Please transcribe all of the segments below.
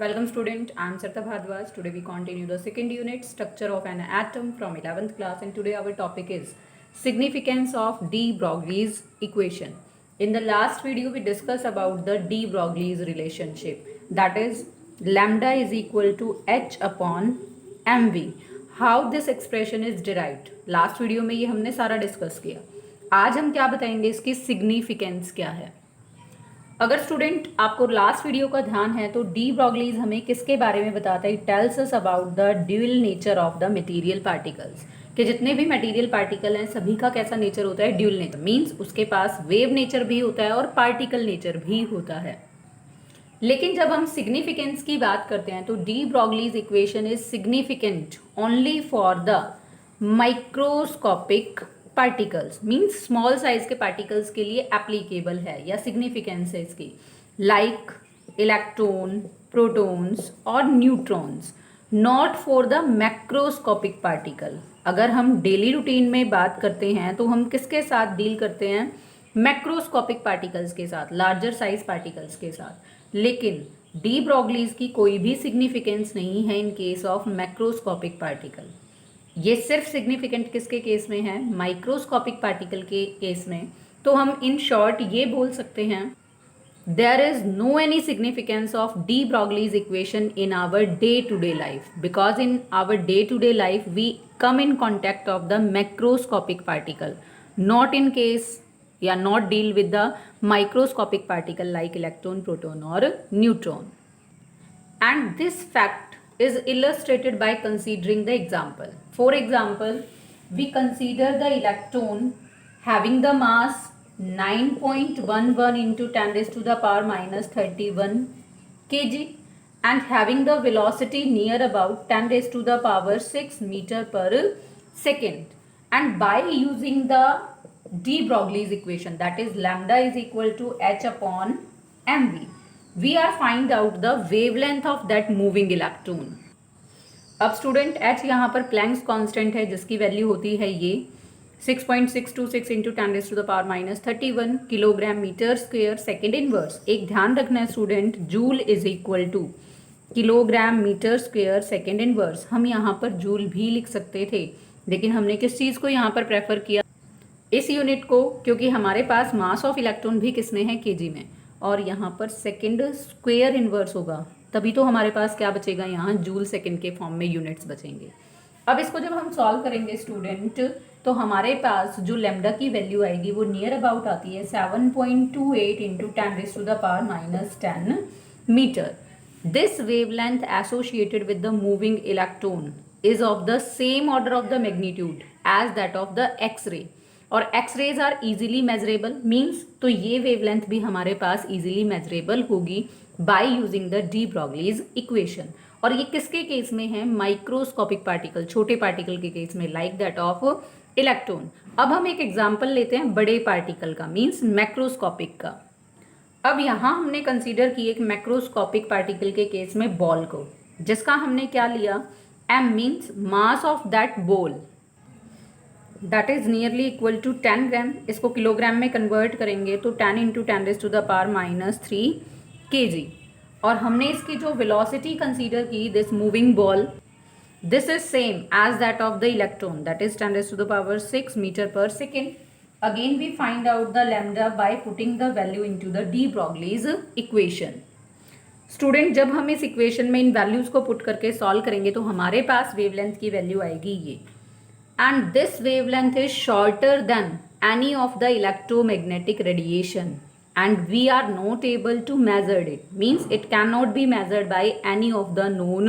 Welcome student, I am Sarita Bhardwaj. Today we continue the second unit, structure of an atom from 11th class, and today our topic is significance of de Broglie's equation. In the last video we discussed about the de Broglie's relationship, that is lambda is equal to h upon mv. How this expression is derived. Last video में ये हमने सारा discuss किया. आज हम क्या बताएंगे, इसकी सिग्निफिकेंस क्या है. अगर स्टूडेंट आपको लास्ट वीडियो का ध्यान है तो डी ब्रॉगलीज हमें किसके बारे में बताता है, tells us about the dual nature of the material particles, कि जितने भी मटेरियल पार्टिकल हैं सभी का कैसा नेचर होता है, ड्यूअल नेचर. मींस उसके पास वेव नेचर भी होता है और पार्टिकल नेचर भी होता है. लेकिन जब हम सिग्निफिकेंस की बात करते हैं तो D Broglie's equation is significant only for the microscopic particles. Means small size के पार्टिकल्स के लिए एप्लीकेबल है या सिग्निफिकेंस है इसकी, लाइक इलेक्ट्रॉन, प्रोटॉन्स और neutrons, not for the macroscopic particle. अगर हम डेली रूटीन में बात करते हैं तो हम किसके साथ डील करते हैं, मैक्रोस्कोपिक पार्टिकल्स के साथ, लार्जर साइज पार्टिकल्स के साथ. लेकिन डी ब्रॉगलीज की कोई भी सिग्निफिकेंस नहीं है in case of macroscopic particle. ये सिर्फ सिग्निफिकेंट किसके केस में है, माइक्रोस्कोपिक पार्टिकल के केस में. तो हम इन शॉर्ट ये बोल सकते हैं, there is no any significance of de Broglie's equation in our day to day life, because in our day to day life we come in contact of the macroscopic particle, not in case या not deal with the microscopic particle like electron, proton और neutron. And this fact is illustrated by considering the example. For example, we consider the electron having the mass 9.11 into 10 raised to the power minus 31 kg and having the velocity near about 10 raised to the power 6 meter per second. And by using the de Broglie's equation, that is lambda is equal to h upon mv, we are find out the wavelength of that moving electron. अब student h यहाँ पर Planck's constant है जिसकी value होती है ये 6.626 into 10 raise to the power minus 31 kilogram metre square second inverse. एक ध्यान रखना है student, joule is equal to kilogram metre square second inverse. हम यहाँ पर जूल भी लिख सकते थे, लेकिन हमने किस चीज़ को यहाँ पर प्रेफर किया, इस यूनिट को, क्योंकि हमारे पास मास ऑफ इलेक्ट्रॉन भी किसमें है, केजी में, और यहाँ पर सेकेंड स्क्वेयर इन्वर्स होगा, तभी तो हमारे पास क्या बचेगा, यहाँ जूल सेकेंड के फॉर्म में यूनिट्स बचेंगे. अब इसको जब हम सॉल्व करेंगे स्टूडेंट तो हमारे पास जो लैम्डा की वैल्यू आएगी वो नियर अबाउट आती है 7.28 into 10 raise to the power minus 10 metre. This wavelength associated with the moving electron is of the same order of the magnitude as that of the X ray, और X rays are easily measurable. Means तो ये वेवलेंथ भी हमारे पास easily measurable होगी by using the de Broglie's equation. और ये किसके केस में है, माइक्रोस्कोपिक पार्टिकल, छोटे पार्टिकल के केस में, लाइक दैट ऑफ इलेक्ट्रॉन. अब हम एक एग्जांपल लेते हैं बड़े पार्टिकल का, मीन्स मैक्रोस्कोपिक का. अब यहाँ हमने कंसीडर की एक मैक्रोस्कोपिक पार्टिकल के केस में बॉल को, जिसका हमने क्या लिया, m means mass of that ball, that is nearly equal to 10 gram. इसको किलोग्राम में कन्वर्ट करेंगे तो 10 into 10 raise to the power minus 3 kg. और हमने इसकी जो वेलोसिटी कंसीडर की, this moving ball, this is same as that of the electron, that is 10 raise to the power 6 metre पर second. Again we find out the lambda by putting the value into the de Broglie's equation. Student जब हम इस equation में इन values को put करके solve करेंगे तो हमारे पास वेवलेंथ की वैल्यू आएगी ये, and this wavelength is shorter than any of the electromagnetic radiation and we are not able to measure it, means it cannot be measured by any of the known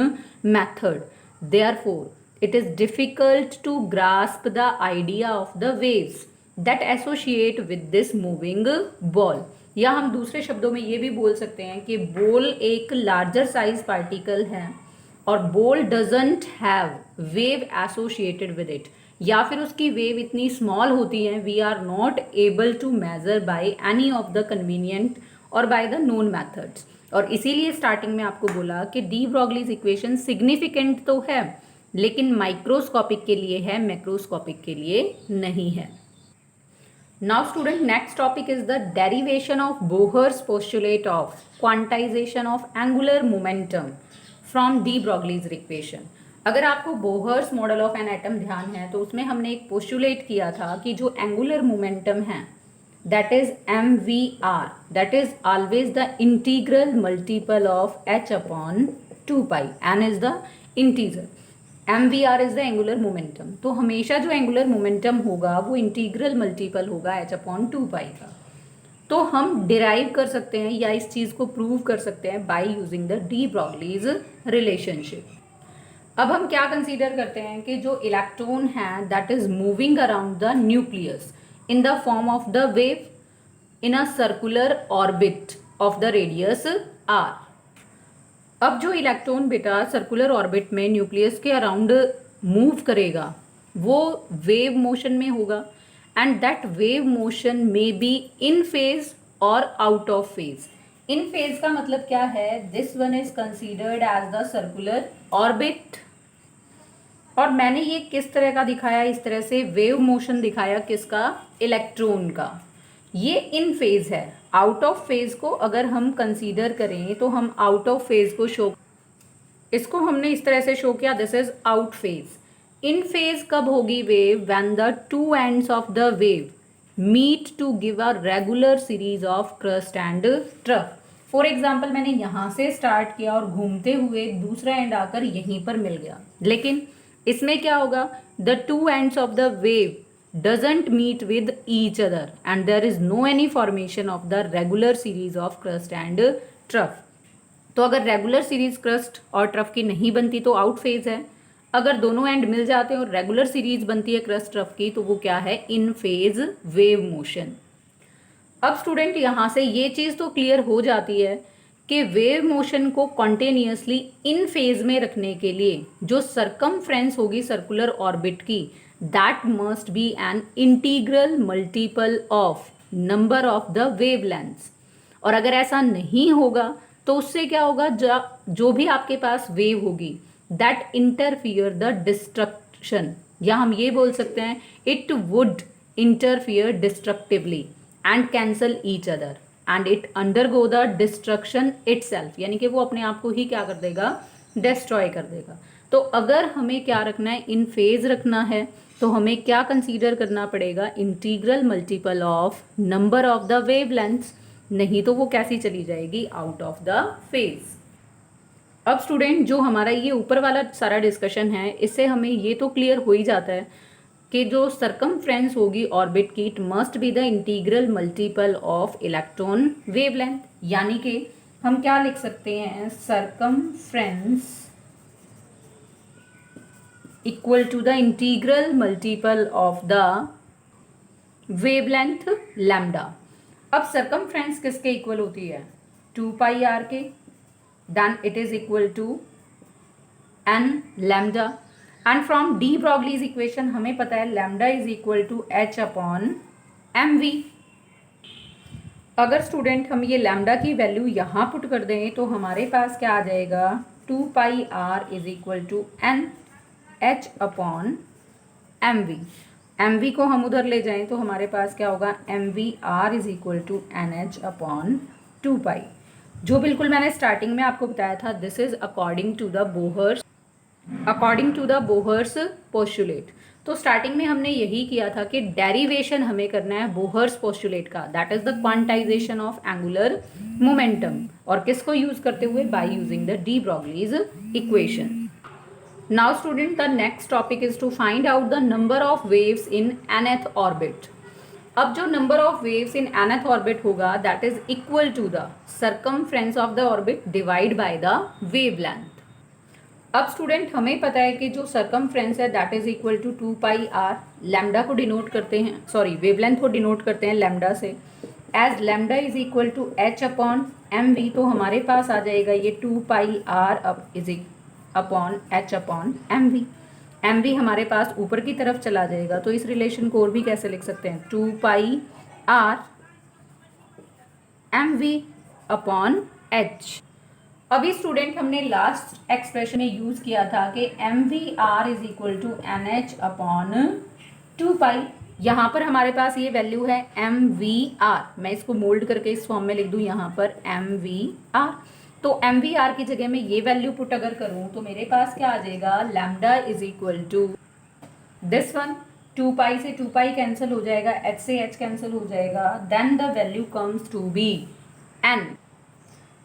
method. Therefore it is difficult to grasp the idea of the waves that associate with this moving ball. या हम दूसरे शब्दों में ये भी बोल सकते हैं कि बॉल एक लार्जर साइज पार्टिकल है और ball doesn't have wave associated with it, या फिर उसकी वेव इतनी स्मॉल होती है, we are not able to measure by any of the convenient और बाय द नोन मैथड्स. और इसीलिए स्टार्टिंग में आपको बोला कि डी ब्रॉगलीज इक्वेशन सिग्निफिकेंट तो है, लेकिन माइक्रोस्कोपिक के लिए है, मैक्रोस्कोपिक के लिए नहीं है. Now student, next topic is the derivation of Bohr's postulate of quantization of angular momentum from de Broglie's equation. अगर आपको Bohr's model of an atom ध्यान है तो उसमें हमने एक पोस्टुलेट किया था कि जो एंगुलर मोमेंटम है that is mvr, that is always the integral multiple of h upon 2 pi. n is the integer, mvr is the angular momentum. तो हमेशा जो एंगुलर मोमेंटम होगा वो इंटीग्रल मल्टीपल होगा h अपॉन 2 पाई का. तो हम डिराइव कर सकते हैं या इस चीज़ को प्रूव कर सकते हैं bye using the de Broglie's relationship. अब हम क्या कंसीडर करते हैं कि जो इलेक्ट्रॉन है that is moving around the nucleus in the form of the wave in a circular orbit of the radius r. अब जो इलेक्ट्रॉन बेटा सर्कुलर ऑर्बिट में न्यूक्लियस के अराउंड मूव करेगा वो वेव मोशन में होगा and that wave motion may be in phase और out of phase. In phase का मतलब क्या है, this one is considered as the circular orbit. और मैंने ये किस तरह का दिखाया, इस तरह से वेव मोशन दिखाया किसका, इलेक्ट्रॉन का. ये इन फेज है. आउट ऑफ फेज को अगर हम कंसीडर करें तो हम आउट ऑफ फेज को शो, इसको हमने इस तरह से शो किया, this is out phase. In phase कब होगी wave, when the two ends of the wave meet to give a regular series of crest and trough. For example मैंने यहाँ से स्टार्ट किया और घूमते हुए दूसरा एंड आकर यहीं पर मिल गया, लेकिन इसमें क्या होगा, the two ends of the wave doesn't meet with each other and there is no any formation of the regular series of crest and trough. तो अगर रेगुलर सीरीज क्रस्ट और ट्रफ की नहीं बनती तो आउट फेज है. अगर दोनों एंड मिल जाते हैं और रेगुलर सीरीज बनती है क्रस्ट ट्रफ की तो वो क्या है, इन फेज वेव मोशन. अब स्टूडेंट यहाँ से ये चीज़ तो क्लियर हो जाती है कि वेव मोशन को कॉन्टिन्यूसली इन फेज में रखने के लिए जो सरकमफ्रेंस होगी सर्कुलर ऑर्बिट की, that must be an integral multiple of number of the wavelengths. और अगर ऐसा नहीं होगा तो उससे क्या होगा, जो भी आपके पास वेव होगी दैट इंटरफियर द डिस्ट्रक्शन, या हम ये बोल सकते हैं it would interfere destructively and cancel each other and it undergo the destruction itself, यानी कि वो अपने आप को ही क्या कर देगा, डिस्ट्रॉय कर देगा. तो अगर हमें क्या रखना है, इन फेज रखना है, तो हमें क्या कंसीडर करना पड़ेगा, integral multiple of number of the wavelengths. नहीं तो वो कैसी चली जाएगी, आउट ऑफ द फेज. अब स्टूडेंट जो हमारा ये ऊपर वाला सारा डिस्कशन है इससे हमें ये तो क्लियर हो ही जाता है कि जो सरकमफ्रेंस होगी ऑर्बिट की, it must be the integral multiple of electron wavelength. यानी कि हम क्या लिख सकते हैं, circumference equal to the integral multiple of the wavelength lambda. अब सरकमफ्रेंस किसके इक्वल होती है, 2 पाई आर के, then it is equal to n lambda. And from de Broglie's equation हमें पता है lambda is equal to h upon M v. अगर student हम ये लैम्डा की वैल्यू यहाँ पुट कर दें तो हमारे पास क्या आ जाएगा, 2 pi R is equal to N H upon M we. M V को हम उधर ले जाएं तो हमारे पास क्या होगा, m v r is equal to N H upon 2 pi. जो बिल्कुल मैंने स्टार्टिंग में आपको बताया था, this is according to the Bohr's postulate. तो स्टार्टिंग में हमने यही किया था कि डेरिवेशन हमें करना है बोहर्स पोस्टुलेट का, that is the quantization of angular momentum. और किसको यूज करते हुए, by using the de Broglie's equation. Now student the next topic is to find out the number of waves in nth orbit. अब जो number of waves in nth orbit होगा that is equal to the circumference of the orbit divide by the wavelength. अब student हमें पता है कि जो circumference है that is equal to 2 pi r. Lambda को डिनोट करते हैं, सॉरी वेवलेंथ को डिनोट करते हैं लैम्डा से, as lambda is equal to h upon M v. तो हमारे पास आ जाएगा ये 2 पाई आर अब is upon h upon M we. M v हमारे पास ऊपर की तरफ चला जाएगा, तो इस रिलेशन को और भी कैसे लिख सकते हैं, 2 pi r m v upon h. अभी स्टूडेंट हमने लास्ट एक्सप्रेशन में यूज किया था कि m v r is equal to N H upon 2 pi. यहाँ पर हमारे पास ये वैल्यू है MVR, मैं इसको मोल्ड करके इस फॉर्म में लिख दूँ यहाँ पर MVR। तो MVR की जगह में ये वैल्यू पुट अगर करूँ तो मेरे पास क्या आ जाएगा, lambda is equal to this one, 2 pi से 2 पाई कैंसिल हो जाएगा, h से h कैंसिल हो जाएगा, then the value comes to be n,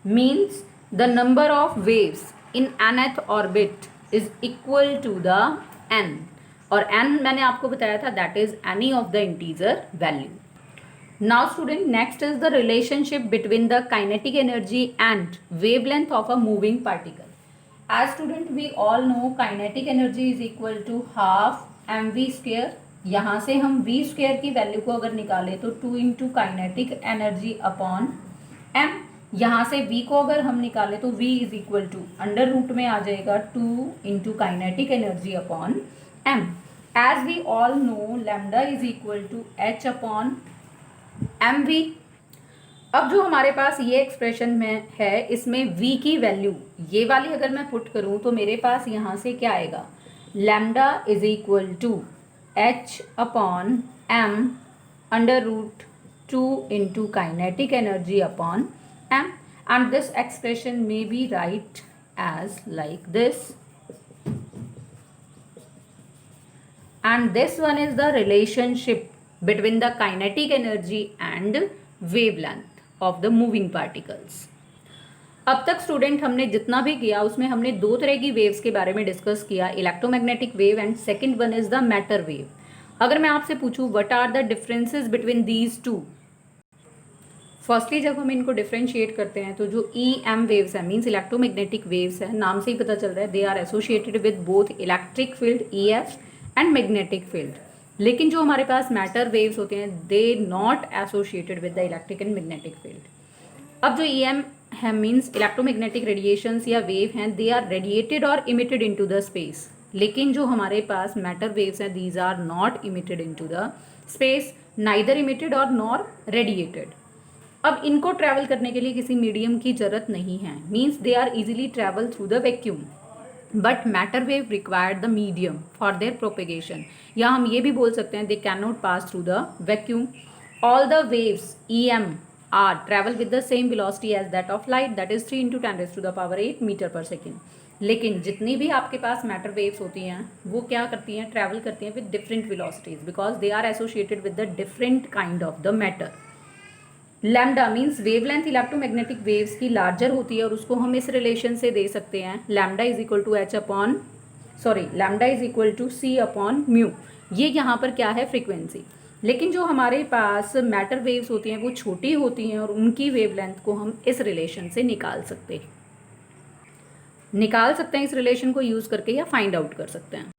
means the number of waves in nth orbit is equal to the n, और n मैंने आपको बताया था that is any of the integer value. Now student, next is the relationship between the kinetic energy and wavelength of a moving particle. As student we all know kinetic energy is equal to half mv square। यहाँ से हम v square की value को अगर निकाले तो 2 into kinetic energy upon m, यहाँ से v को अगर हम निकाले तो v is equal to under root में आ जाएगा 2 into kinetic energy upon m। As we all know lambda is equal to h upon mv। अब जो हमारे पास ये एक्सप्रेशन में है इसमें v की वैल्यू ये वाली अगर मैं पुट करूं तो मेरे पास यहाँ से क्या आएगा, lambda is equal to h upon m under root 2 into kinetic energy upon m, and this expression may be right as like this, and this one is the relationship between the kinetic energy and wavelength of the moving particles। अब तक student हमने जितना भी किया उसमें हमने दो तरह की वेव्स के बारे में डिस्कस किया, electromagnetic wave and second one is the matter wave. अगर मैं आपसे पूछूं what are the differences between these two, firstly जब हम इनको डिफ्रेंशिएट करते हैं तो जो EM वेव्स है मीन्स इलेक्ट्रोमैग्नेटिक वेव्स है, नाम से ही पता चल रहा है they are associated with both electric field EF and magnetic field. लेकिन जो हमारे पास मैटर वेव्स होते हैं they not associated with the electric and magnetic field. अब जो EM है मीन्स इलेक्ट्रोमैग्नेटिक रेडिएशंस या वेव हैं दे आर रेडिएटेड और इमिटेड इनटू द स्पेस, लेकिन जो हमारे पास मैटर वेव्स हैं these are not emitted into the space, neither emitted और नॉर रेडिएटेड। अब इनको ट्रैवल करने के लिए किसी मीडियम की जरूरत नहीं है, means they are easily travel through the vacuum, but matter wave required the medium for their propagation, या हम ये भी बोल सकते हैं they can not pass through the vacuum. All the waves EM are travel with the same velocity as that of light, that is 3 into 10⁸ metre पर second. लेकिन जितनी भी आपके पास मैटर वेव्स होती हैं वो क्या करती हैं, ट्रैवल करती हैं with different velocities because they are associated with the different kind of the matter. Lambda means wavelength electromagnetic waves की लार्जर होती है और उसको हम इस रिलेशन से दे सकते हैं lambda is equal to lambda is equal to c upon mu. ये यहाँ पर क्या है, फ्रीक्वेंसी। लेकिन जो हमारे पास मैटर वेव्स होती हैं वो छोटी होती हैं और उनकी वेवलेंथ को हम इस रिलेशन से निकाल सकते हैं इस रिलेशन को यूज़ करके या फाइंड आउट कर सकते हैं।